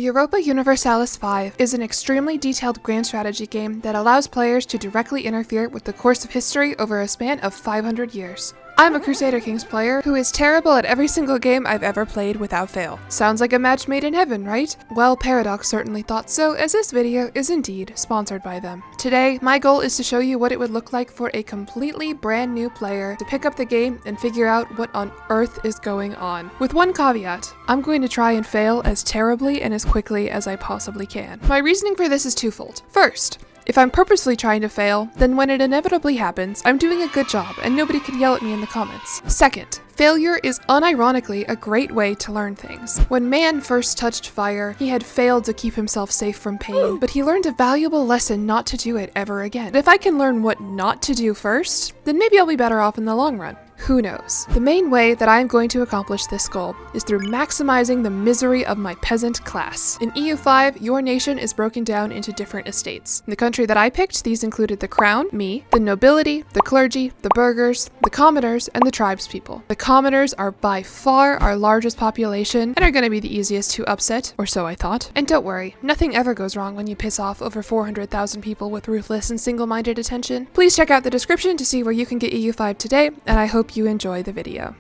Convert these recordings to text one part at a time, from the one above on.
Europa Universalis 5 is an extremely detailed grand strategy game that allows players to directly interfere with the course of history over a span of 500 years. I'm a Crusader Kings player who is terrible at every single game I've ever played without fail. Sounds like a match made in heaven, right? Well, Paradox certainly thought so, as this video is indeed sponsored by them. Today, my goal is to show you what it would look like for a completely brand new player to pick up the game and figure out what on earth is going on. With one caveat, I'm going to try and fail as terribly and as quickly as I possibly can. My reasoning for this is twofold. First, if I'm purposely trying to fail, then when it inevitably happens, I'm doing a good job and nobody can yell at me in the comments. Second, failure is unironically a great way to learn things. When man first touched fire, he had failed to keep himself safe from pain, but he learned a valuable lesson not to do it ever again. If I can learn what not to do first, then maybe I'll be better off in the long run. Who knows? The main way that I am going to accomplish this goal is through maximizing the misery of my peasant class. In EU5, your nation is broken down into different estates. In the country that I picked, these included the crown, me, the nobility, the clergy, the burghers, the commoners, and the tribespeople. The commoners are by far our largest population and are going to be the easiest to upset, or so I thought. And don't worry, nothing ever goes wrong when you piss off over 400,000 people with ruthless and single-minded attention. Please check out the description to see where you can get EU5 today, and I hope you enjoy the video.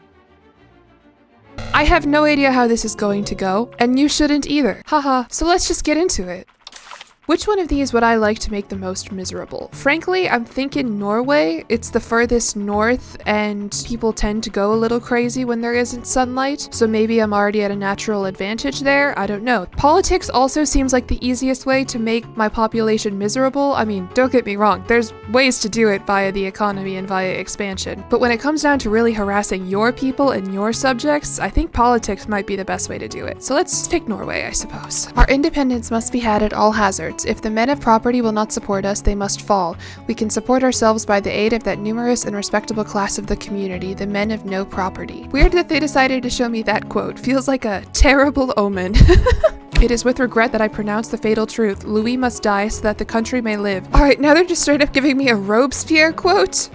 I have no idea how this is going to go, and you shouldn't either. Haha, so let's just get into it. Which one of these would I like to make the most miserable? Frankly, I'm thinking Norway. It's the furthest north, and people tend to go a little crazy when there isn't sunlight, so maybe I'm already at a natural advantage there. I don't know. Politics also seems like the easiest way to make my population miserable. I mean, don't get me wrong, there's ways to do it via the economy and via expansion, but when it comes down to really harassing your people and your subjects, I think politics might be the best way to do it. So let's pick Norway, I suppose. Our independence must be had at all hazards. If the men of property will not support us, they must fall. We can support ourselves by the aid of that numerous and respectable class of the community, the men of no property. Weird that they decided to show me that quote. Feels like a terrible omen. It is with regret that I pronounce the fatal truth. Louis must die so that the country may live. Alright, now they're just straight up giving me a Robespierre quote?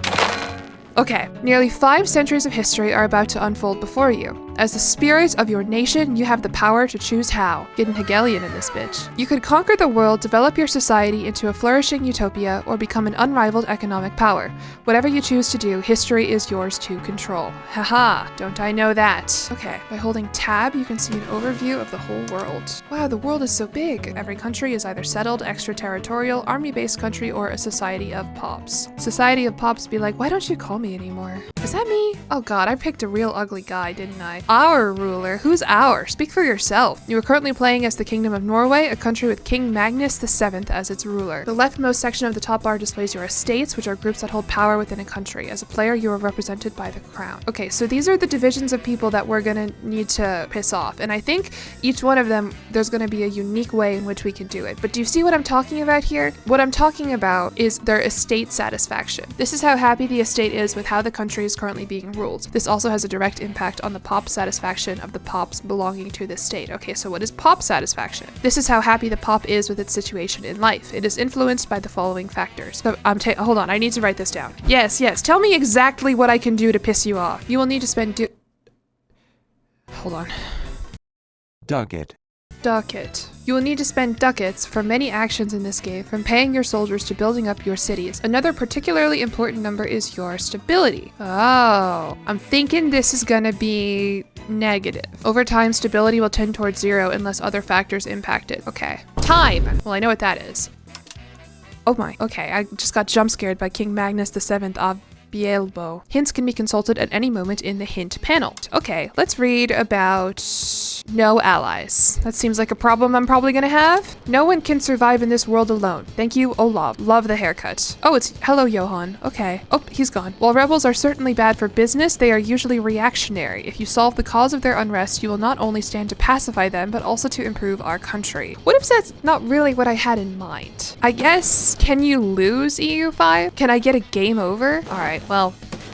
Okay, nearly 5 centuries of history are about to unfold before you. As the spirit of your nation, you have the power to choose how. Getting Hegelian in this bitch. You could conquer the world, develop your society into a flourishing utopia, or become an unrivaled economic power. Whatever you choose to do, history is yours to control. Haha, don't I know that? Okay, by holding tab, you can see an overview of the whole world. Wow, the world is so big. Every country is either settled, extraterritorial, army-based country, or a society of pops. Society of pops be like, why don't you call me anymore? Is that me? Oh god, I picked a real ugly guy, didn't I? Our ruler? Who's our? Speak for yourself. You are currently playing as the Kingdom of Norway, a country with King Magnus VII as its ruler. The leftmost section of the top bar displays your estates, which are groups that hold power within a country. As a player, you are represented by the crown. Okay, so these are the divisions of people that we're gonna need to piss off, and I think each one of them, there's gonna be a unique way in which we can do it. But do you see what I'm talking about here? What I'm talking about is their estate satisfaction. This is how happy the estate is with how the country is currently being ruled. This also has a direct impact on the pop satisfaction of the pops belonging to the state. Okay, so what is pop satisfaction? This is how happy the pop is with its situation in life. It is influenced by the following factors. So hold on, I need to write this down. Yes, tell me exactly what I can do to piss you off. You will need to spend hold on. Ducat. You will need to spend ducats for many actions in this game, from paying your soldiers to building up your cities. Another particularly important number is your stability. Oh, I'm thinking this is gonna be negative. Over time, stability will tend towards 0 unless other factors impact it. Okay. Time! Well, I know what that is. Oh my. Okay, I just got jump scared by King Magnus VII of Bielbo. Hints can be consulted at any moment in the hint panel. Okay, let's read about no allies. That seems like a problem I'm probably gonna have. No one can survive in this world alone. Thank you, Olav. Love the haircut. Oh, it's hello, Johan. Okay. Oh, he's gone. While rebels are certainly bad for business, they are usually reactionary. If you solve the cause of their unrest, you will not only stand to pacify them, but also to improve our country. What if that's not really what I had in mind? I guess, can you lose EU5? Can I get a game over? Alright, well,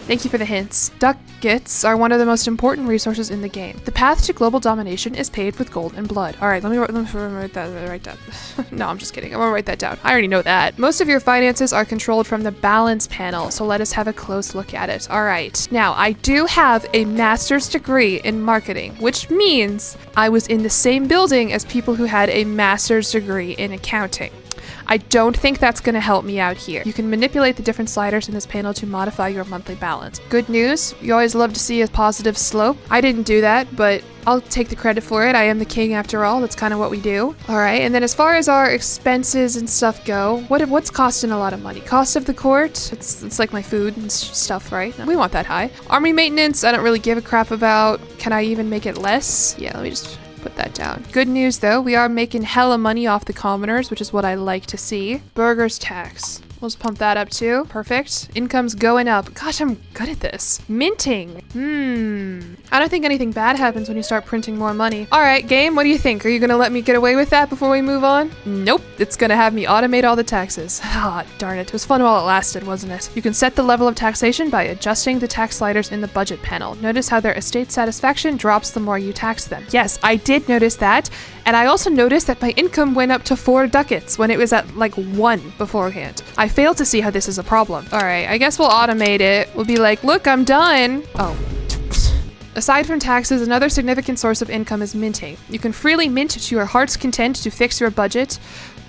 Thank you for the hints. Ducats are one of the most important resources in the game. The path to global domination is paved with gold and blood. All right, let me write that. No, I'm just kidding. I'm gonna write that down. I already know that. Most of your finances are controlled from the balance panel, so let us have a close look at it. All right. Now, I do have a master's degree in marketing, which means I was in the same building as people who had a master's degree in accounting. I don't think that's going to help me out here. You can manipulate the different sliders in this panel to modify your monthly balance. Good news, you always love to see a positive slope. I didn't do that, but I'll take the credit for it. I am the king after all. That's kind of what we do. All right, and then as far as our expenses and stuff go, what's costing a lot of money? Cost of the court? It's like my food and stuff, right? We want that high. Army maintenance, I don't really give a crap about. Can I even make it less? Yeah, let me just put that down. Good news though, we are making hella money off the commoners, which is what I like to see. Burgers tax. We'll just pump that up too. Perfect. Income's going up. Gosh, I'm good at this. Minting. I don't think anything bad happens when you start printing more money. All right, game, what do you think? Are you gonna let me get away with that before we move on? Nope. It's gonna have me automate all the taxes. Ah, darn it. It was fun while it lasted, wasn't it? You can set the level of taxation by adjusting the tax sliders in the budget panel. Notice how their estate satisfaction drops the more you tax them. Yes, I did notice that. And I also noticed that my income went up to 4 ducats when it was at like 1 beforehand. I failed to see how this is a problem. All right, I guess we'll automate it. We'll be like, look, I'm done. Oh. Aside from taxes, another significant source of income is minting. You can freely mint to your heart's content to fix your budget.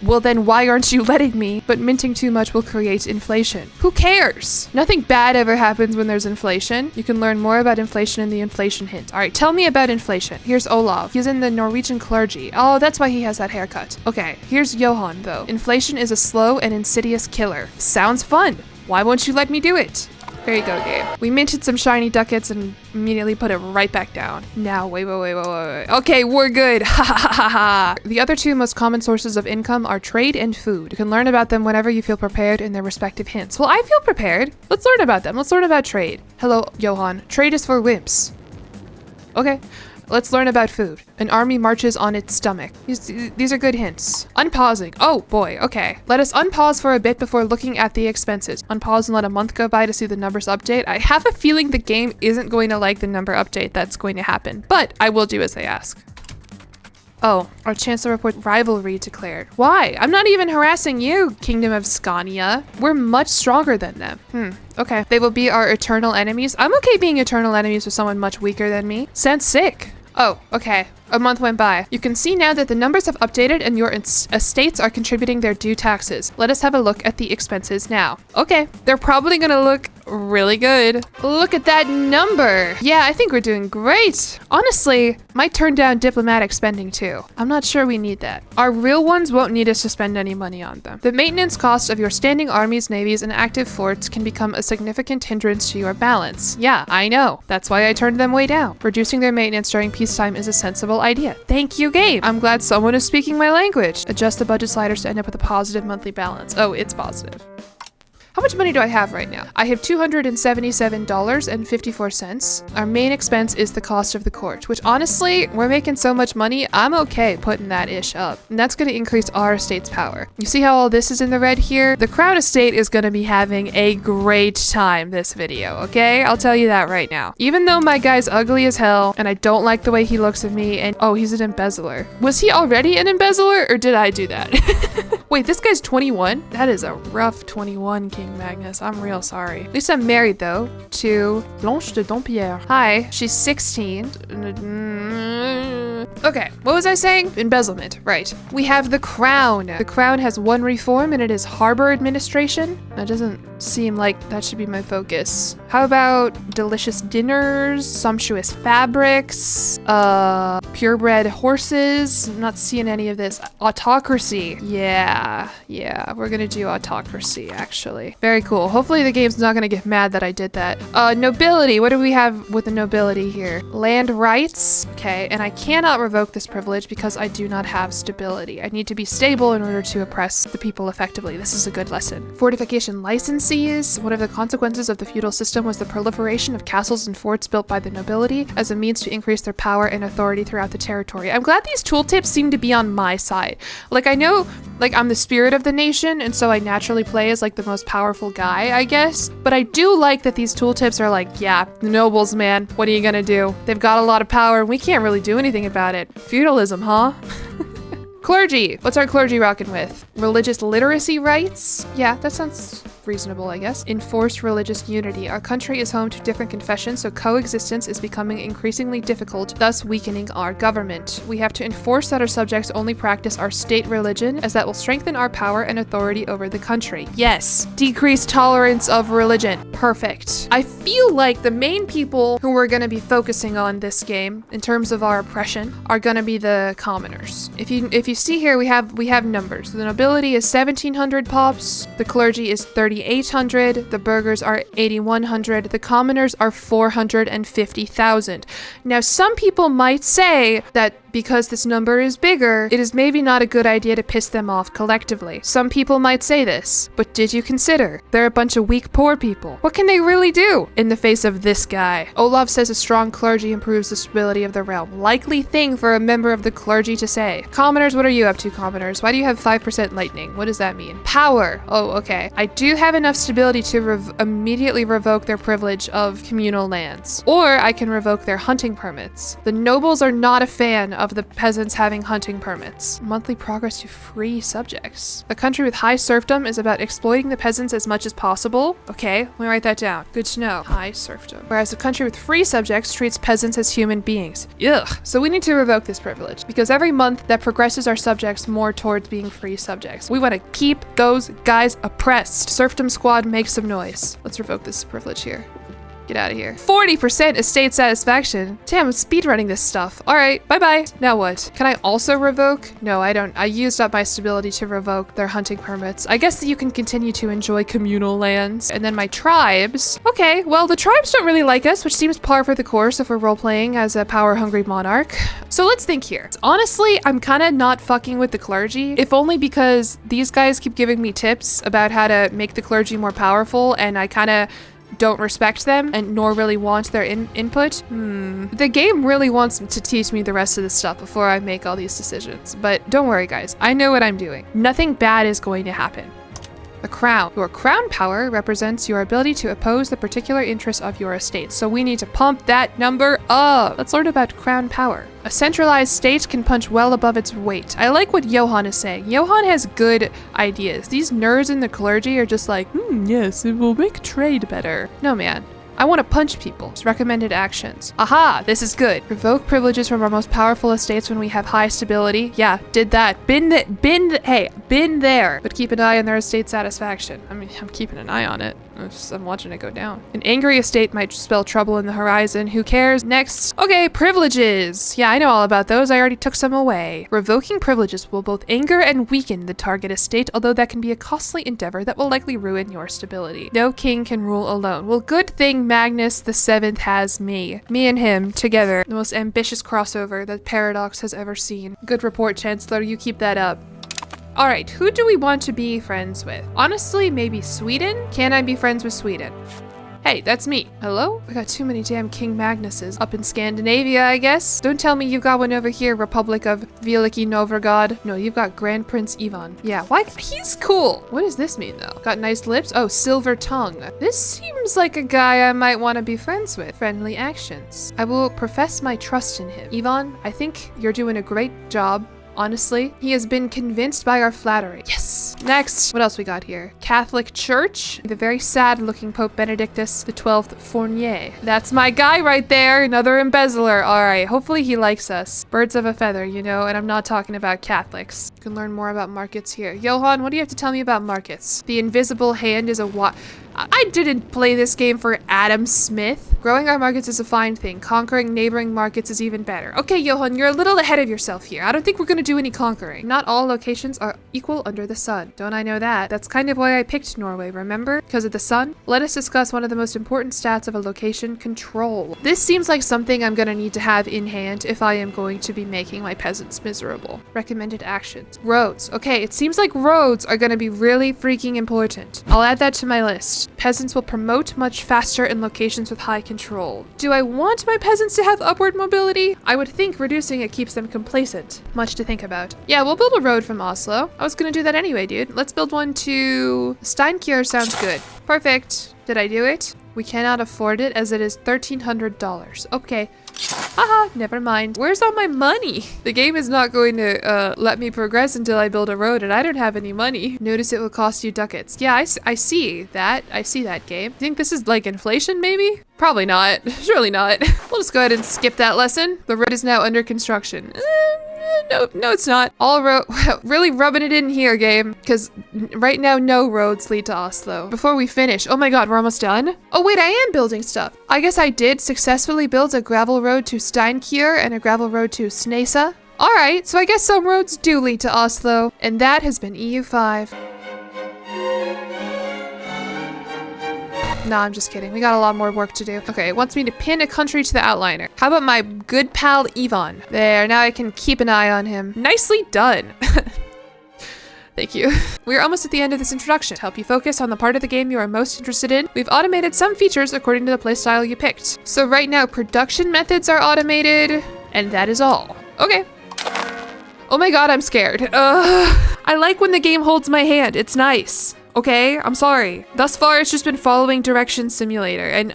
Well then, why aren't you letting me? But minting too much will create inflation. Who cares? Nothing bad ever happens when there's inflation. You can learn more about inflation in the inflation hint. All right, tell me about inflation. Here's Olav. He's in the Norwegian clergy. Oh, that's why he has that haircut. Okay, here's Johan though. Inflation is a slow and insidious killer. Sounds fun. Why won't you let me do it? There you go, Gabe. We minted some shiny ducats and immediately put it right back down. Now, wait. Okay, we're good. Ha ha ha ha. The other two most common sources of income are trade and food. You can learn about them whenever you feel prepared in their respective hints. Well, I feel prepared. Let's learn about them. Let's learn about trade. Hello, Johan. Trade is for wimps. Okay. Let's learn about food. An army marches on its stomach. These are good hints. Unpausing. Oh boy, okay. Let us unpause for a bit before looking at the expenses. Unpause and let a month go by to see the numbers update. I have a feeling the game isn't going to like the number update that's going to happen, but I will do as they ask. Oh, our chancellor report rivalry declared. Why? I'm not even harassing you, Kingdom of Scania. We're much stronger than them. Okay. They will be our eternal enemies. I'm okay being eternal enemies with someone much weaker than me. Sounds sick. Oh, okay. A month went by. You can see now that the numbers have updated and your estates are contributing their due taxes. Let us have a look at the expenses now. Okay, they're probably gonna look really good. Look at that number. Yeah, I think we're doing great. Honestly, might turn down diplomatic spending too. I'm not sure we need that. Our real ones won't need us to spend any money on them. The maintenance cost of your standing armies, navies, and active forts can become a significant hindrance to your balance. Yeah, I know. That's why I turned them way down. Reducing their maintenance during peacetime is a sensible idea. Thank you, game. I'm glad someone is speaking my language. Adjust the budget sliders to end up with a positive monthly balance. Oh, it's positive. How much money do I have right now? I have $277.54. Our main expense is the cost of the court, which honestly, we're making so much money, I'm okay putting that ish up. And that's going to increase our estate's power. You see how all this is in the red here? The crown estate is going to be having a great time this video, okay? I'll tell you that right now. Even though my guy's ugly as hell, and I don't like the way he looks at me, and oh, he's an embezzler. Was he already an embezzler, or did I do that? Wait, this guy's 21? That is a rough 21, King Magnus. I'm real sorry. At least I'm married, though, to Blanche de Dampierre. Hi, she's 16. Okay, what was I saying? Embezzlement, right. We have the crown. The crown has one reform, and it is harbor administration. That doesn't seem like that should be my focus. How about delicious dinners, sumptuous fabrics, purebred horses? I'm not seeing any of this. Autocracy. Yeah, we're gonna do autocracy, actually. Very cool. Hopefully the game's not gonna get mad that I did that. Nobility. What do we have with the nobility here? Land rights. Okay, and I cannot revoke this privilege because I do not have stability. I need to be stable in order to oppress the people effectively. This is a good lesson. Fortification licenses. One of the consequences of the feudal system was the proliferation of castles and forts built by the nobility as a means to increase their power and authority throughout the territory. I'm glad these tooltips seem to be on my side. Like, I know, like, I'm the spirit of the nation, and so I naturally play as, like, the most powerful guy, I guess. But I do like that these tooltips are like, yeah, the nobles, man, what are you gonna do? They've got a lot of power, and we can't really do anything about it. Feudalism, huh? Clergy. What's our clergy rocking with? Religious literacy rights? Yeah, that sounds reasonable, I guess. Enforced religious unity. Our country is home to different confessions, so coexistence is becoming increasingly difficult, thus weakening our government. We have to enforce that our subjects only practice our state religion, as that will strengthen our power and authority over the country. Yes. Decreased tolerance of religion. Perfect. I feel like the main people who we're going to be focusing on this game, in terms of our oppression, are going to be the commoners. If you see here, we have numbers. The nobility is 1,700 pops. The clergy is 3,800. The burghers are 8,100. The commoners are 450,000. Now, some people might say that because this number is bigger, it is maybe not a good idea to piss them off collectively. Some people might say this, but did you consider they're a bunch of weak, poor people? What can they really do in the face of this guy? Olaf says a strong clergy improves the stability of the realm. Likely thing for a member of the clergy to say. Commoners, what are you up to, commoners? Why do you have 5% lightning? What does that mean? Power. Oh, okay. I do have enough stability to immediately revoke their privilege of communal lands. Or I can revoke their hunting permits. The nobles are not a fan of the peasants having hunting permits. Monthly progress to free subjects. A country with high serfdom is about exploiting the peasants as much as possible. Okay, let me write that down. Good to know. High serfdom. Whereas a country with free subjects treats peasants as human beings. Ugh. So we need to revoke this privilege, because every month that progresses our subjects more towards being free subjects. We want to keep those guys oppressed. Serfdom squad, make some noise. Let's revoke this privilege here. Get out of here. 40% estate satisfaction. Damn, I'm speedrunning this stuff. All right, bye-bye. Now what? Can I also revoke? No, I don't. I used up my stability to revoke their hunting permits. I guess that you can continue to enjoy communal lands. And then my tribes. Okay, well, the tribes don't really like us, which seems par for the course if we're role-playing as a power-hungry monarch. So let's think here. Honestly, I'm kind of not fucking with the clergy, if only because these guys keep giving me tips about how to make the clergy more powerful, and I kind of don't respect them and nor really want their input. The game really wants to teach me the rest of this stuff before I make all these decisions. But don't worry, guys. I know what I'm doing. Nothing bad is going to happen. The crown. Your crown power represents your ability to oppose the particular interests of your estate. So we need to pump that number up. Let's learn about crown power. A centralized state can punch well above its weight. I like what Johan is saying. Johan has good ideas. These nerds in the clergy are just like, yes, it will make trade better. No, man. I want to punch people. Recommended actions. Aha, this is good. Revoke privileges from our most powerful estates when we have high stability. Yeah, did that. Been there. But keep an eye on their estate satisfaction. I mean, I'm keeping an eye on it. I'm watching it go down. An angry estate might spell trouble in the horizon. Who cares? Next. Okay, privileges. Yeah, I know all about those. I already took some away. Revoking privileges will both anger and weaken the target estate, although that can be a costly endeavor that will likely ruin your stability. No king can rule alone. Well, good thing Magnus the Seventh has me. Me and him together. The most ambitious crossover that Paradox has ever seen. Good report, Chancellor. You keep that up. Alright, who do we want to be friends with? Honestly, maybe Sweden? Can I be friends with Sweden? Hey, that's me. Hello? We got too many damn King Magnuses up in Scandinavia, I guess. Don't tell me you got one over here, Republic of Veliki Novgorod. No, you've got Grand Prince Ivan. Yeah, why? He's cool. What does this mean, though? Got nice lips? Oh, silver tongue. This seems like a guy I might want to be friends with. Friendly actions. I will profess my trust in him. Ivan, I think you're doing a great job. Honestly, he has been convinced by our flattery. Yes. Next, what else we got here? Catholic Church. The very sad-looking Pope Benedictus XII Fournier. That's my guy right there. Another embezzler. All right. Hopefully he likes us. Birds of a feather, you know, and I'm not talking about Catholics. You can learn more about markets here. Johan, what do you have to tell me about markets? The invisible hand is a I didn't play this game for Adam Smith. Growing our markets is a fine thing. Conquering neighboring markets is even better. Okay, Johan, you're a little ahead of yourself here. I don't think we're gonna do any conquering. Not all locations are equal under the sun. Don't I know that? That's kind of why I picked Norway, remember? Because of the sun? Let us discuss one of the most important stats of a location: control. This seems like something I'm gonna need to have in hand if I am going to be making my peasants miserable. Recommended actions. Roads. Okay, it seems like roads are gonna be really freaking important. I'll add that to my list. Peasants will promote much faster in locations with high control. Do I want my peasants to have upward mobility? I would think reducing it keeps them complacent. Much to think about. Yeah, we'll build a road from Oslo. I was gonna do that anyway, dude. Let's build one to Steinkjer. Sounds good. Perfect. Did I do it? We cannot afford it as it is $1,300. Okay. Haha, never mind. Where's all my money? The game is not going to let me progress until I build a road and I don't have any money. Notice it will cost you ducats. Yeah, I see that. I see that game. Think this is like inflation maybe? Probably not. Surely not. We'll just go ahead and skip that lesson. The road is now under construction. No, it's not. All road, really rubbing it in here, game. Because right now, no roads lead to Oslo. Before we finish, oh my god, we're almost done? Oh wait, I am building stuff. I guess I did successfully build a gravel road to Steinkjer and a gravel road to Snesa. All right, so I guess some roads do lead to Oslo. And that has been EU5. Nah, I'm just kidding. We got a lot more work to do. Okay, it wants me to pin a country to the outliner. How about my good pal Ivan? There, now I can keep an eye on him. Nicely done. Thank you. We're almost at the end of this introduction. To help you focus on the part of the game you are most interested in, we've automated some features according to the playstyle you picked. So right now, production methods are automated, and that is all. Okay. Oh my god, I'm scared. I like when the game holds my hand. It's nice. Okay, I'm sorry. Thus far, it's just been following Direction Simulator, and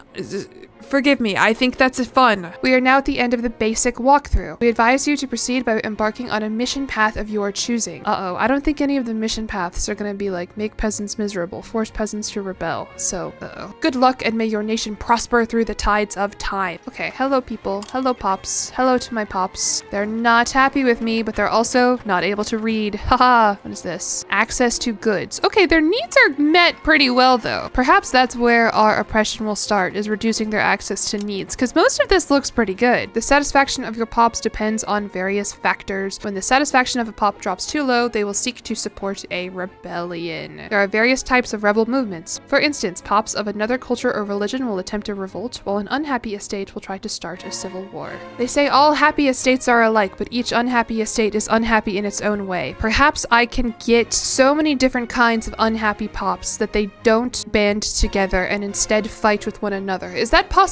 forgive me, I think that's fun. We are now at the end of the basic walkthrough. We advise you to proceed by embarking on a mission path of your choosing. Uh-oh, I don't think any of the mission paths are gonna be like, make peasants miserable, force peasants to rebel, so, uh-oh. Good luck and may your nation prosper through the tides of time. Okay, hello people, hello pops, hello to my pops. They're not happy with me, but they're also not able to read. Haha, what is this? Access to goods. Okay, their needs are met pretty well though. Perhaps that's where our oppression will start, is reducing their access to needs, because most of this looks pretty good. The satisfaction of your pops depends on various factors. When the satisfaction of a pop drops too low, they will seek to support a rebellion. There are various types of rebel movements. For instance, pops of another culture or religion will attempt a revolt, while an unhappy estate will try to start a civil war. They say all happy estates are alike, but each unhappy estate is unhappy in its own way. Perhaps I can get so many different kinds of unhappy pops that they don't band together and instead fight with one another. Is that possible?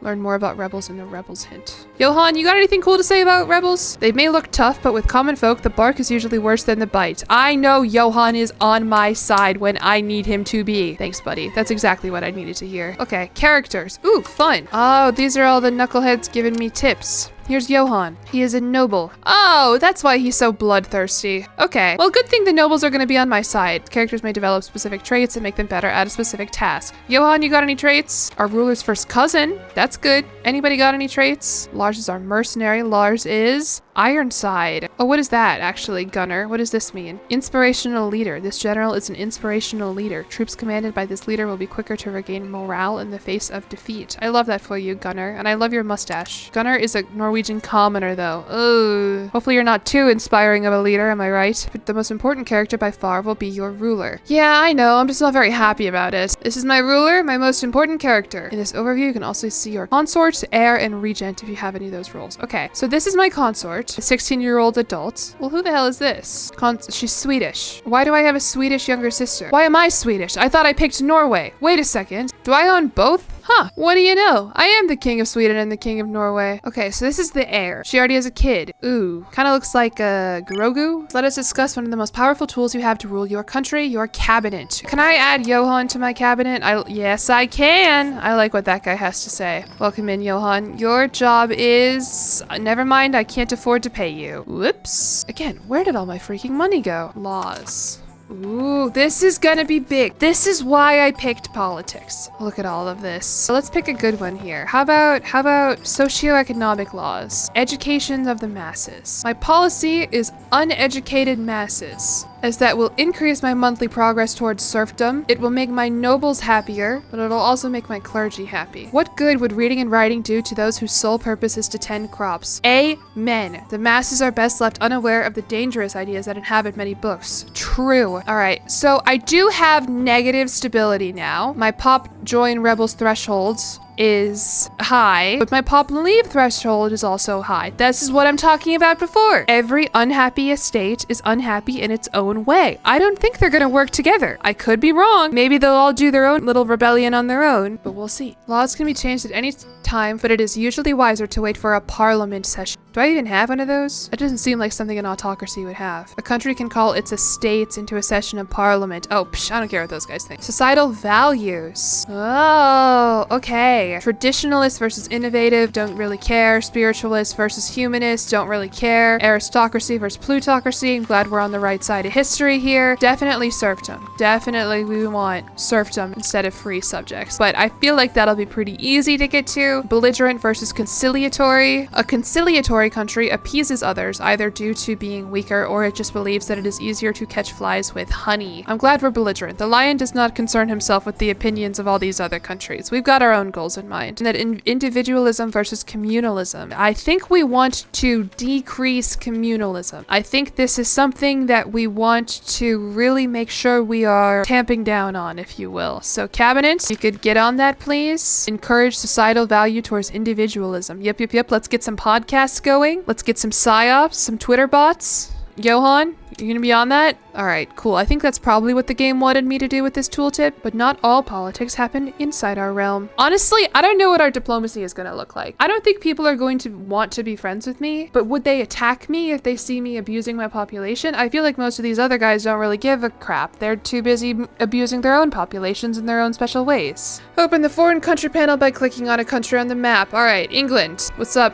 Learn more about rebels in the Rebels hint. Johan, you got anything cool to say about rebels? They may look tough, but with common folk, the bark is usually worse than the bite. I know Johan is on my side when I need him to be. Thanks, buddy. That's exactly what I needed to hear. Okay, characters. Ooh, fun. Oh, these are all the knuckleheads giving me tips. Here's Johan. He is a noble. Oh, that's why he's so bloodthirsty. Okay. Well, good thing the nobles are going to be on my side. Characters may develop specific traits and make them better at a specific task. Johan, you got any traits? Our ruler's first cousin. That's good. Anybody got any traits? Lars is our mercenary. Lars is Ironside. Oh, what is that actually, Gunner? What does this mean? Inspirational leader. This general is an inspirational leader. Troops commanded by this leader will be quicker to regain morale in the face of defeat. I love that for you, Gunner. And I love your mustache. Gunner is a Norwegian commoner though. Ugh. Hopefully you're not too inspiring of a leader, am I right? But the most important character by far will be your ruler. Yeah, I know. I'm just not very happy about it. This is my ruler, my most important character. In this overview, you can also see your consort, heir, and regent if you have any of those roles. Okay, so this is my consort. A 16-year-old adult. Well, who the hell is this? She's Swedish. Why do I have a Swedish younger sister? Why am I Swedish? I thought I picked Norway. Wait a second. Do I own both? Huh, what do you know? I am the king of Sweden and the king of Norway. Okay, so this is the heir. She already has a kid. Ooh, kind of looks like a Grogu. Let us discuss one of the most powerful tools you have to rule your country, your cabinet. Can I add Johan to my cabinet? Yes, I can. I like what that guy has to say. Welcome in, Johan. Your job is... never mind, I can't afford to pay you. Whoops. Again, where did all my freaking money go? Laws. Ooh, this is gonna be big. This is why I picked politics. Look at all of this. So let's pick a good one here. How about socioeconomic laws? Education of the masses. My policy is uneducated masses. as that will increase my monthly progress towards serfdom. It will make my nobles happier, but it'll also make my clergy happy. What good would reading and writing do to those whose sole purpose is to tend crops? Amen. The masses are best left unaware of the dangerous ideas that inhabit many books. True. All right, so I do have negative stability now. My pop join rebels thresholds is high, but my pop leave threshold is also high. This is what I'm talking about before. Every unhappy estate is unhappy in its own way. I don't think they're gonna work together. I could be wrong. Maybe they'll all do their own little rebellion on their own, but we'll see. Laws can be changed at any time, but it is usually wiser to wait for a parliament session. Do I even have one of those? That doesn't seem like something an autocracy would have. A country can call its estates into a session of parliament. Oh, I don't care what those guys think. Societal values. Oh, okay. Traditionalists versus innovative, don't really care. Spiritualists versus humanists, don't really care. Aristocracy versus plutocracy. I'm glad we're on the right side of history here. Definitely serfdom. Definitely we want serfdom instead of free subjects. But I feel like that'll be pretty easy to get to. Belligerent versus conciliatory. A conciliatory country appeases others, either due to being weaker or it just believes that it is easier to catch flies with honey. I'm glad we're belligerent. The lion does not concern himself with the opinions of all these other countries. We've got our own goals in mind. And that individualism versus communalism. I think we want to decrease communalism. I think this is something that we want to really make sure we are tamping down on, if you will. So cabinet, you could get on that, please. Encourage societal value towards individualism. Yep. Let's get some podcasts going. Let's get some psyops, some Twitter bots. Johan, you're gonna be on that? All right, cool. I think that's probably what the game wanted me to do with this tooltip, but not all politics happen inside our realm. Honestly, I don't know what our diplomacy is gonna look like. I don't think people are going to want to be friends with me, but would they attack me if they see me abusing my population? I feel like most of these other guys don't really give a crap. They're too busy abusing their own populations in their own special ways. Open the foreign country panel by clicking on a country on the map. All right, England. What's up?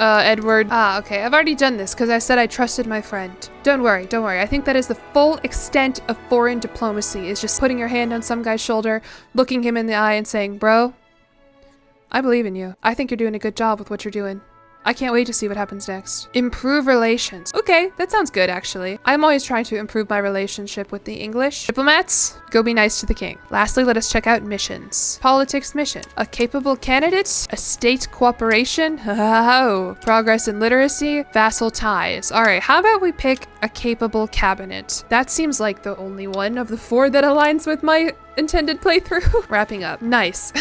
Edward. Okay, I've already done this because I said I trusted my friend. Don't worry. I think that is the full extent of foreign diplomacy, is just putting your hand on some guy's shoulder, looking him in the eye and saying, bro, I believe in you. I think you're doing a good job with what you're doing. I can't wait to see what happens next. Improve relations. Okay, that sounds good, actually. I'm always trying to improve my relationship with the English. Diplomats, go be nice to the king. Lastly, let us check out missions. Politics mission. A capable candidate. A state cooperation. Oh, progress in literacy. Vassal ties. All right, how about we pick a capable cabinet? That seems like the only one of the four that aligns with my intended playthrough. Wrapping up. Nice.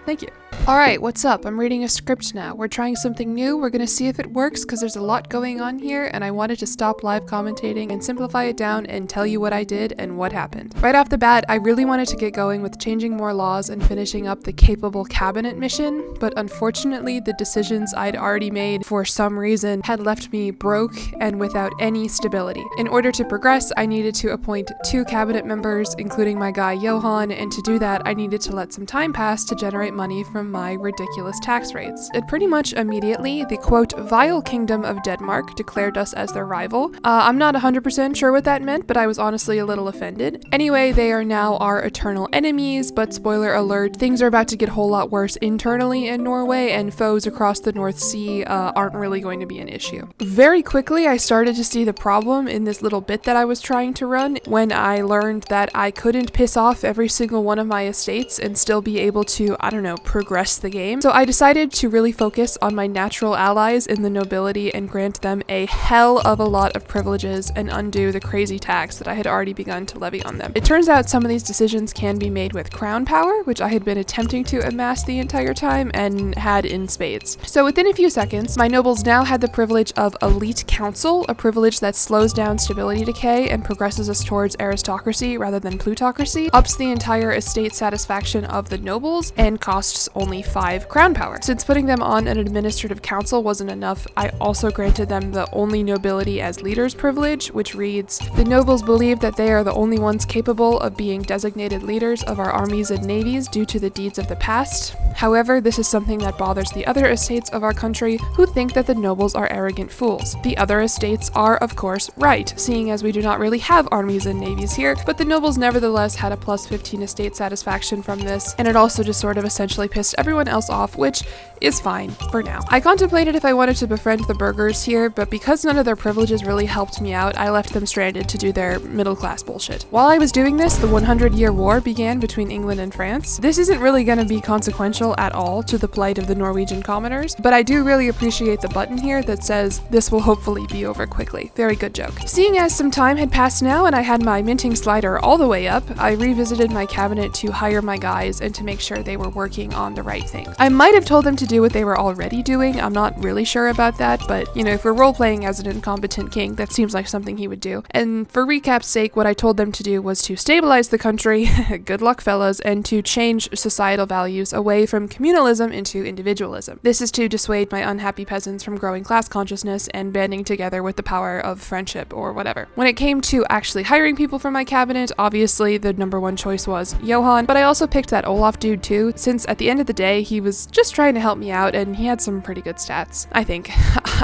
Thank you. Alright, what's up? I'm reading a script now. We're trying something new. We're gonna see if it works because there's a lot going on here and I wanted to stop live commentating and simplify it down and tell you what I did and what happened. Right off the bat, I really wanted to get going with changing more laws and finishing up the capable cabinet mission, but unfortunately the decisions I'd already made for some reason had left me broke and without any stability. In order to progress, I needed to appoint 2 cabinet members, including my guy Johan, and to do that I needed to let some time pass to generate money from my ridiculous tax rates. And pretty much immediately, the quote, vile kingdom of Denmark declared us as their rival. I'm not 100% sure what that meant, but I was honestly a little offended. Anyway, they are now our eternal enemies, but spoiler alert, things are about to get a whole lot worse internally in Norway, and foes across the North Sea aren't really going to be an issue. Very quickly, I started to see the problem in this little bit that I was trying to run when I learned that I couldn't piss off every single one of my estates and still be able to, I don't know, progress the game. So I decided to really focus on my natural allies in the nobility and grant them a hell of a lot of privileges and undo the crazy tax that I had already begun to levy on them. It turns out some of these decisions can be made with crown power, which I had been attempting to amass the entire time and had in spades. So within a few seconds, my nobles now had the privilege of elite council, a privilege that slows down stability decay and progresses us towards aristocracy rather than plutocracy, ups the entire estate satisfaction of the nobles, and costs only 5 crown power. Since putting them on an administrative council wasn't enough, I also granted them the only nobility as leaders privilege, which reads, the nobles believe that they are the only ones capable of being designated leaders of our armies and navies due to the deeds of the past. However, this is something that bothers the other estates of our country who think that the nobles are arrogant fools. The other estates are, of course, right, seeing as we do not really have armies and navies here, but the nobles nevertheless had a plus 15 estate satisfaction from this, and it also just sort of essentially pissed everyone else off, which is fine for now. I contemplated if I wanted to befriend the burghers here, but because none of their privileges really helped me out, I left them stranded to do their middle-class bullshit. While I was doing this, the 100-year war began between England and France. This isn't really going to be consequential at all to the plight of the Norwegian commoners, but I do really appreciate the button here that says, "This will hopefully be over quickly." Very good joke. Seeing as some time had passed now and I had my minting slider all the way up, I revisited my cabinet to hire my guys and to make sure they were working on the right things. I might have told them to do what they were already doing, I'm not really sure about that, but you know, if we're role-playing as an incompetent king, that seems like something he would do. And for recap's sake, what I told them to do was to stabilize the country, good luck fellas, and to change societal values away from communalism into individualism. This is to dissuade my unhappy peasants from growing class consciousness and banding together with the power of friendship or whatever. When it came to actually hiring people for my cabinet, obviously the number one choice was Johan, but I also picked that Olaf dude too, since at the end of the day, he was just trying to help me out and he had some pretty good stats, I think.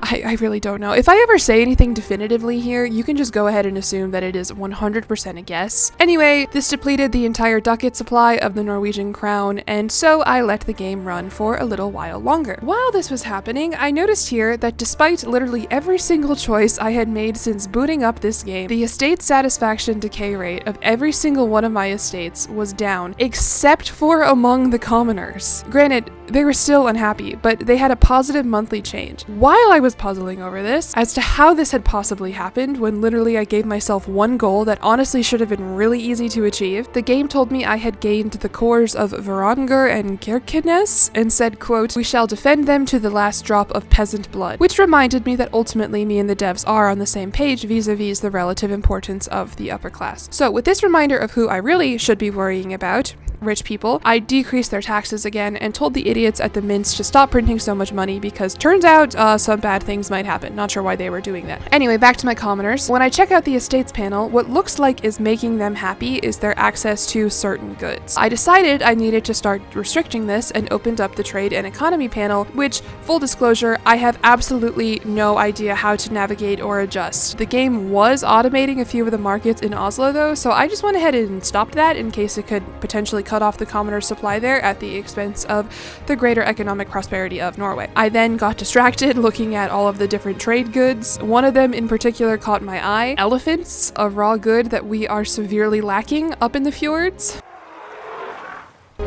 I really don't know. If I ever say anything definitively here, you can just go ahead and assume that it is 100% a guess. Anyway, this depleted the entire ducat supply of the Norwegian crown, and so I let the game run for a little while longer. While this was happening, I noticed here that despite literally every single choice I had made since booting up this game, the estate satisfaction decay rate of every single one of my estates was down, except for among the commoners. Granted, they were still unhappy, but they had a positive monthly change. While I was puzzling over this, as to how this had possibly happened when literally I gave myself one goal that honestly should have been really easy to achieve, the game told me I had gained the cores of Varanger and Kirkenes and said, quote, "We shall defend them to the last drop of peasant blood," which reminded me that ultimately me and the devs are on the same page vis-a-vis the relative importance of the upper class. So with this reminder of who I really should be worrying about, rich people, I decreased their taxes again and told the idiots at the mints to stop printing so much money because turns out some bad things might happen. Not sure why they were doing that. Anyway, back to my commoners. When I check out the estates panel, what looks like is making them happy is their access to certain goods. I decided I needed to start restricting this and opened up the trade and economy panel, which, full disclosure, I have absolutely no idea how to navigate or adjust. The game was automating a few of the markets in Oslo though, so I just went ahead and stopped that in case it could potentially cut off the commoner's supply there at the expense of the greater economic prosperity of Norway. I then got distracted looking at all of the different trade goods. One of them in particular caught my eye. Elephants, a raw good that we are severely lacking up in the fjords.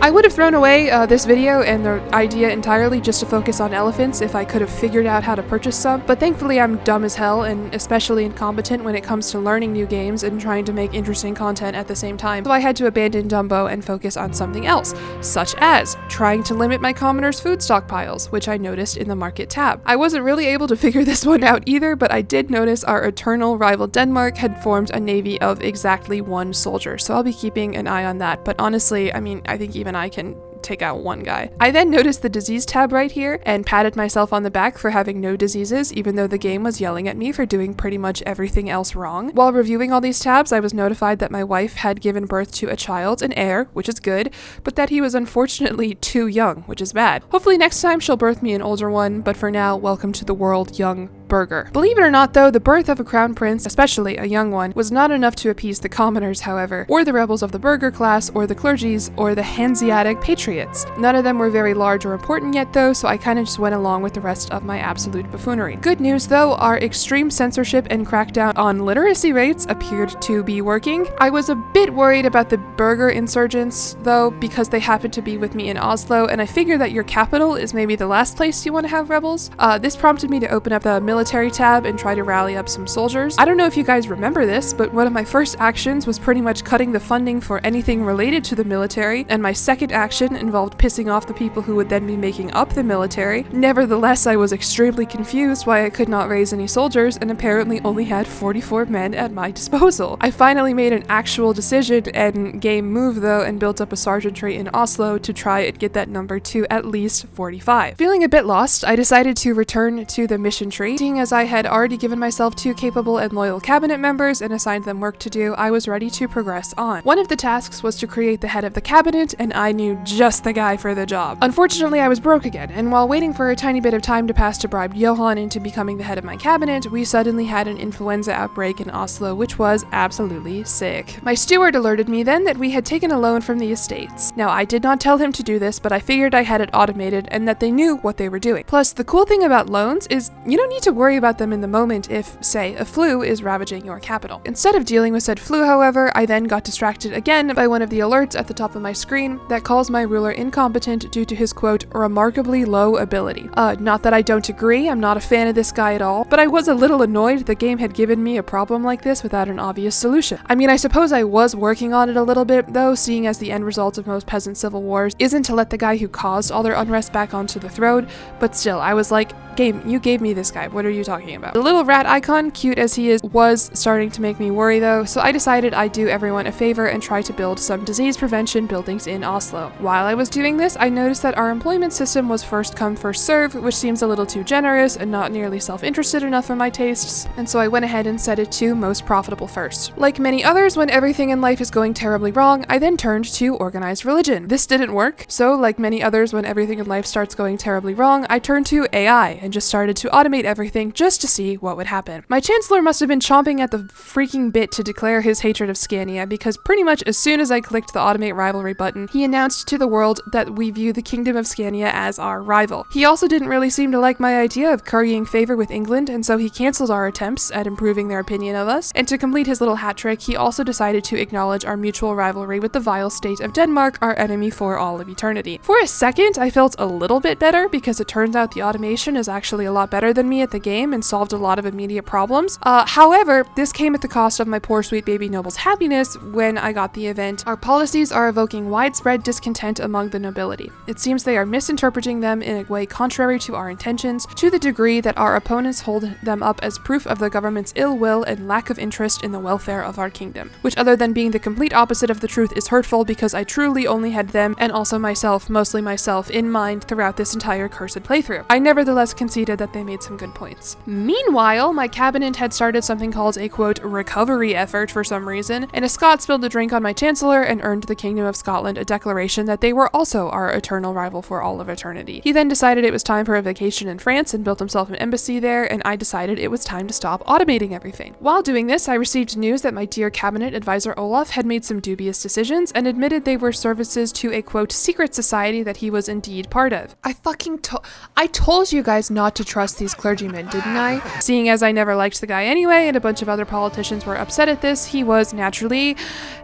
I would have thrown away this video and the idea entirely just to focus on elephants if I could have figured out how to purchase some, but thankfully I'm dumb as hell and especially incompetent when it comes to learning new games and trying to make interesting content at the same time, so I had to abandon Dumbo and focus on something else, such as trying to limit my commoners' food stockpiles, which I noticed in the market tab. I wasn't really able to figure this one out either, but I did notice our eternal rival Denmark had formed a navy of exactly one soldier, so I'll be keeping an eye on that, but honestly, I mean, I think even I can take out one guy. I then noticed the disease tab right here and patted myself on the back for having no diseases, even though the game was yelling at me for doing pretty much everything else wrong. While reviewing all these tabs, I was notified that my wife had given birth to a child, an heir, which is good, but that he was unfortunately too young, which is bad. Hopefully next time she'll birth me an older one, but for now, welcome to the world, young burger. Believe it or not though, the birth of a crown prince, especially a young one, was not enough to appease the commoners, however, or the rebels of the burgher class, or the clergies, or the Hanseatic patriots. None of them were very large or important yet though, so I kinda just went along with the rest of my absolute buffoonery. Good news though, our extreme censorship and crackdown on literacy rates appeared to be working. I was a bit worried about the burgher insurgents though, because they happened to be with me in Oslo, and I figure that your capital is maybe the last place you want to have rebels. This prompted me to open up the military tab and try to rally up some soldiers. I don't know if you guys remember this, but one of my first actions was pretty much cutting the funding for anything related to the military, and my second action involved pissing off the people who would then be making up the military. Nevertheless, I was extremely confused why I could not raise any soldiers and apparently only had 44 men at my disposal. I finally made an actual decision and game move though and built up a sergeantry in Oslo to try and get that number to at least 45. Feeling a bit lost, I decided to return to the mission tree, seeing as I had already given myself 2 capable and loyal cabinet members and assigned them work to do, I was ready to progress on. One of the tasks was to create the head of the cabinet, and I knew just the guy for the job. Unfortunately, I was broke again, and while waiting for a tiny bit of time to pass to bribe Johan into becoming the head of my cabinet, we suddenly had an influenza outbreak in Oslo, which was absolutely sick. My steward alerted me then that we had taken a loan from the estates. Now, I did not tell him to do this, but I figured I had it automated and that they knew what they were doing. Plus, the cool thing about loans is you don't need to worry about them in the moment if, say, a flu is ravaging your capital. Instead of dealing with said flu, however, I then got distracted again by one of the alerts at the top of my screen that calls my ruler incompetent due to his, quote, remarkably low ability. Not that I don't agree, I'm not a fan of this guy at all, but I was a little annoyed the game had given me a problem like this without an obvious solution. I mean, I suppose I was working on it a little bit, though, seeing as the end result of most peasant civil wars isn't to let the guy who caused all their unrest back onto the throne, but still, I was like, game, you gave me this guy, what are you talking about? The little rat icon, cute as he is, was starting to make me worry though, so I decided I'd do everyone a favor and try to build some disease prevention buildings in Oslo. While I was doing this, I noticed that our employment system was first come first serve, which seems a little too generous and not nearly self-interested enough for my tastes, and so I went ahead and set it to most profitable first. Like many others, when everything in life is going terribly wrong, I then turned to organized religion. This didn't work, so like many others when everything in life starts going terribly wrong, I turned to AI and just started to automate everything just to see what would happen. My chancellor must have been chomping at the freaking bit to declare his hatred of Scania, because pretty much as soon as I clicked the automate rivalry button, he announced to the world that we view the kingdom of Scania as our rival. He also didn't really seem to like my idea of currying favor with England, and so he cancelled our attempts at improving their opinion of us, and to complete his little hat trick, he also decided to acknowledge our mutual rivalry with the vile state of Denmark, our enemy for all of eternity. For a second, I felt a little bit better, because it turns out the automation is actually a lot better than me at the game and solved a lot of immediate problems. However, this came at the cost of my poor sweet baby noble's happiness when I got the event. Our policies are evoking widespread discontent among the nobility. It seems they are misinterpreting them in a way contrary to our intentions, to the degree that our opponents hold them up as proof of the government's ill will and lack of interest in the welfare of our kingdom, which other than being the complete opposite of the truth is hurtful because I truly only had them, and also myself, mostly myself, in mind throughout this entire cursed playthrough. I nevertheless conceded that they made some good points. Meanwhile, my cabinet had started something called a, quote, recovery effort for some reason, and a Scot spilled a drink on my chancellor and earned the Kingdom of Scotland a declaration that they were also our eternal rival for all of eternity. He then decided it was time for a vacation in France and built himself an embassy there, and I decided it was time to stop automating everything. While doing this, I received news that my dear cabinet advisor Olaf had made some dubious decisions and admitted they were services to a, quote, secret society that he was indeed part of. I told you guys not to trust these clergymen, didn't I? Seeing as I never liked the guy anyway, and a bunch of other politicians were upset at this, he was naturally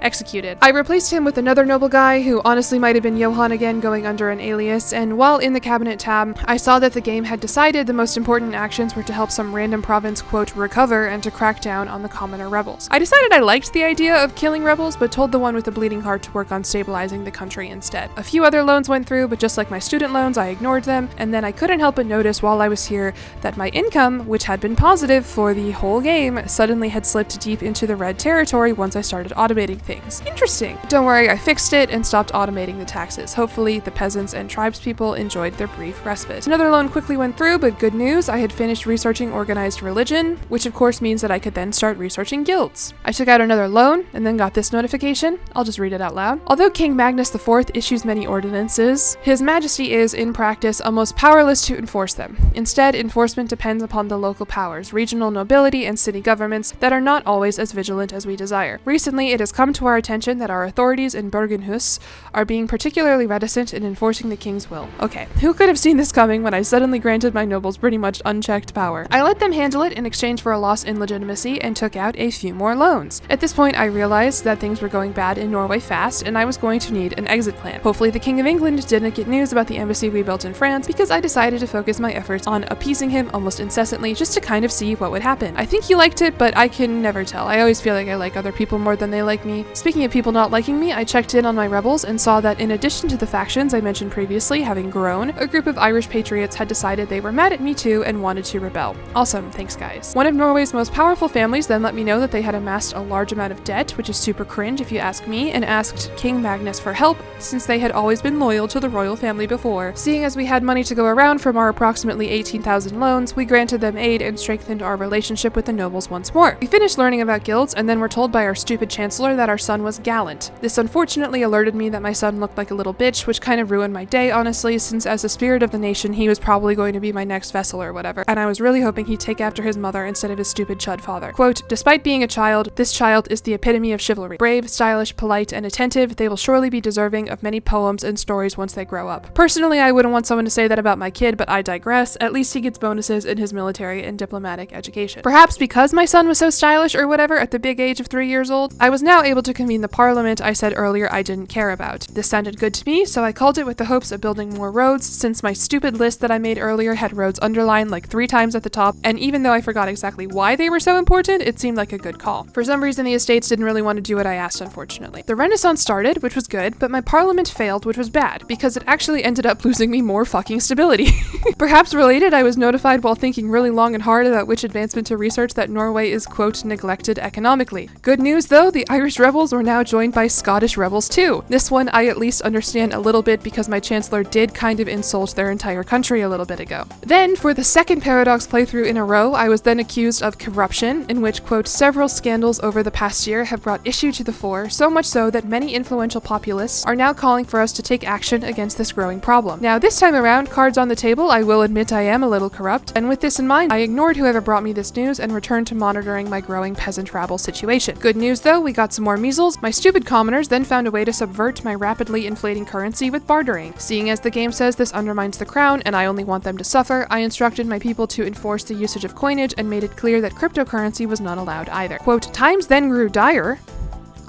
executed. I replaced him with another noble guy who honestly might have been Johan again, going under an alias, and while in the cabinet tab, I saw that the game had decided the most important actions were to help some random province, quote, recover and to crack down on the commoner rebels. I decided I liked the idea of killing rebels, but told the one with the bleeding heart to work on stabilizing the country instead. A few other loans went through, but just like my student loans, I ignored them, and then I couldn't help but notice while I was here that my income, which had been positive for the whole game, suddenly had slipped deep into the red territory once I started automating things. Interesting. Don't worry, I fixed it and stopped automating the taxes. Hopefully, the peasants and tribespeople enjoyed their brief respite. Another loan quickly went through, but good news, I had finished researching organized religion, which of course means that I could then start researching guilds. I took out another loan and then got this notification. I'll just read it out loud. Although King Magnus IV issues many ordinances, His Majesty is, in practice, almost powerless to enforce them. Instead, enforcement depends upon the local powers, regional nobility, and city governments that are not always as vigilant as we desire. Recently, it has come to our attention that our authorities in Bergenhus are being particularly reticent in enforcing the king's will. Okay, who could have seen this coming when I suddenly granted my nobles pretty much unchecked power? I let them handle it in exchange for a loss in legitimacy and took out a few more loans. At this point, I realized that things were going bad in Norway fast, and I was going to need an exit plan. Hopefully, the King of England didn't get news about the embassy we built in France, because I decided to focus my efforts on appeasing him almost incessantly just to kind of see what would happen. I think he liked it, but I can never tell. I always feel like I like other people more than they like me. Speaking of people not liking me, I checked in on my rebels and saw that in addition to the factions I mentioned previously having grown, a group of Irish patriots had decided they were mad at me too and wanted to rebel. Awesome, thanks guys. One of Norway's most powerful families then let me know that they had amassed a large amount of debt, which is super cringe if you ask me, and asked King Magnus for help since they had always been loyal to the royal family before. Seeing as we had money to go around from our approximately approximately 18,000 loans, we granted them aid and strengthened our relationship with the nobles once more. We finished learning about guilds and then were told by our stupid chancellor that our son was gallant. This unfortunately alerted me that my son looked like a little bitch, which kind of ruined my day, honestly, since as the spirit of the nation, he was probably going to be my next vessel or whatever, and I was really hoping he'd take after his mother instead of his stupid chud father. Quote, despite being a child, this child is the epitome of chivalry. Brave, stylish, polite, and attentive, they will surely be deserving of many poems and stories once they grow up. Personally, I wouldn't want someone to say that about my kid, but I digress. At least he gets bonuses in his military and diplomatic education. Perhaps because my son was so stylish or whatever at the big age of 3 years old, I was now able to convene the parliament I said earlier I didn't care about. This sounded good to me, so I called it with the hopes of building more roads, since my stupid list that I made earlier had roads underlined like 3 times at the top, and even though I forgot exactly why they were so important, it seemed like a good call. For some reason, the estates didn't really want to do what I asked, unfortunately. The Renaissance started, which was good, but my parliament failed, which was bad, because it actually ended up losing me more fucking stability. Perhaps related, I was notified while thinking really long and hard about which advancement to research that Norway is, quote, neglected economically. Good news though, the Irish rebels were now joined by Scottish rebels too. This one I at least understand a little bit because my chancellor did kind of insult their entire country a little bit ago. Then, for the second Paradox playthrough in a row, I was then accused of corruption, in which, quote, several scandals over the past year have brought issue to the fore, so much so that many influential populists are now calling for us to take action against this growing problem. Now, this time around, cards on the table, I will admit I am a little corrupt, and with this in mind, I ignored whoever brought me this news and returned to monitoring my growing peasant rabble situation. Good news though, we got some more measles. My stupid commoners then found a way to subvert my rapidly inflating currency with bartering. Seeing as the game says this undermines the crown and I only want them to suffer, I instructed my people to enforce the usage of coinage and made it clear that cryptocurrency was not allowed either. Quote, times then grew dire,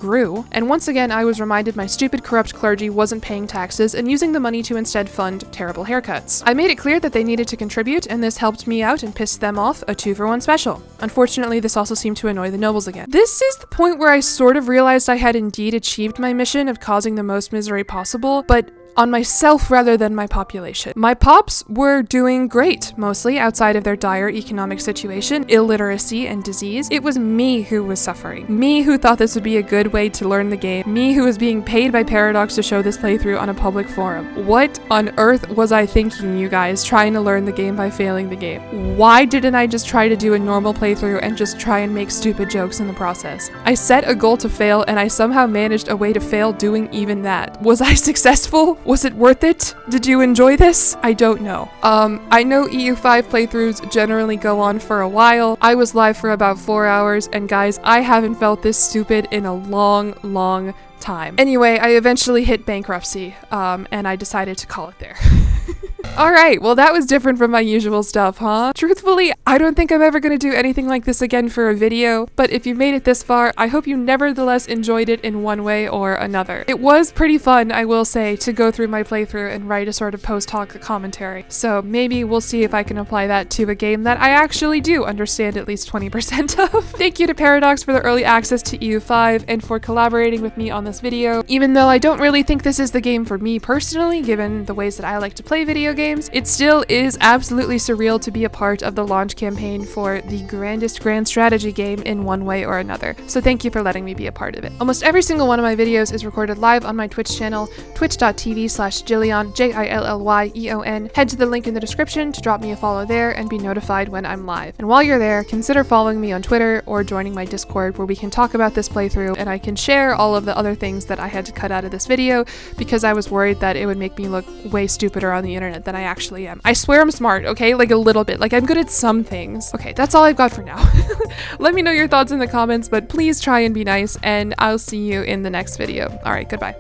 and once again I was reminded my stupid corrupt clergy wasn't paying taxes and using the money to instead fund terrible haircuts. I made it clear that they needed to contribute, and this helped me out and pissed them off, a 2-for-1 special. Unfortunately, this also seemed to annoy the nobles again. This is the point where I sort of realized I had indeed achieved my mission of causing the most misery possible, but on myself rather than my population. My pops were doing great, mostly outside of their dire economic situation, illiteracy, and disease. It was me who was suffering. Me who thought this would be a good way to learn the game. Me who was being paid by Paradox to show this playthrough on a public forum. What on earth was I thinking, you guys, trying to learn the game by failing the game? Why didn't I just try to do a normal playthrough and just try and make stupid jokes in the process? I set a goal to fail and I somehow managed a way to fail doing even that. Was I successful? Was it worth it? Did you enjoy this? I don't know. I know EU5 playthroughs generally go on for a while. I was live for about 4 hours, and guys, I haven't felt this stupid in a long time. Anyway, I eventually hit bankruptcy, and I decided to call it there. Alright, well that was different from my usual stuff, huh? Truthfully, I don't think I'm ever gonna do anything like this again for a video, but if you made it this far, I hope you nevertheless enjoyed it in one way or another. It was pretty fun, I will say, to go through my playthrough and write a sort of post-hoc commentary, so maybe we'll see if I can apply that to a game that I actually do understand at least 20% of. Thank you to Paradox for the early access to EU5 and for collaborating with me on this video. Even though I don't really think this is the game for me personally, given the ways that I like to play video games, it still is absolutely surreal to be a part of the launch campaign for the grandest grand strategy game in one way or another. So thank you for letting me be a part of it. Almost every single one of my videos is recorded live on my Twitch channel, twitch.tv/jillyeon, JILLYEON. Head to the link in the description to drop me a follow there and be notified when I'm live. And while you're there, consider following me on Twitter or joining my Discord where we can talk about this playthrough and I can share all of the other things that I had to cut out of this video because I was worried that it would make me look way stupider on the internet than I actually am. I swear I'm smart, okay? Like a little bit. Like I'm good at some things. Okay, that's all I've got for now. Let me know your thoughts in the comments, but please try and be nice, and I'll see you in the next video. Alright, goodbye.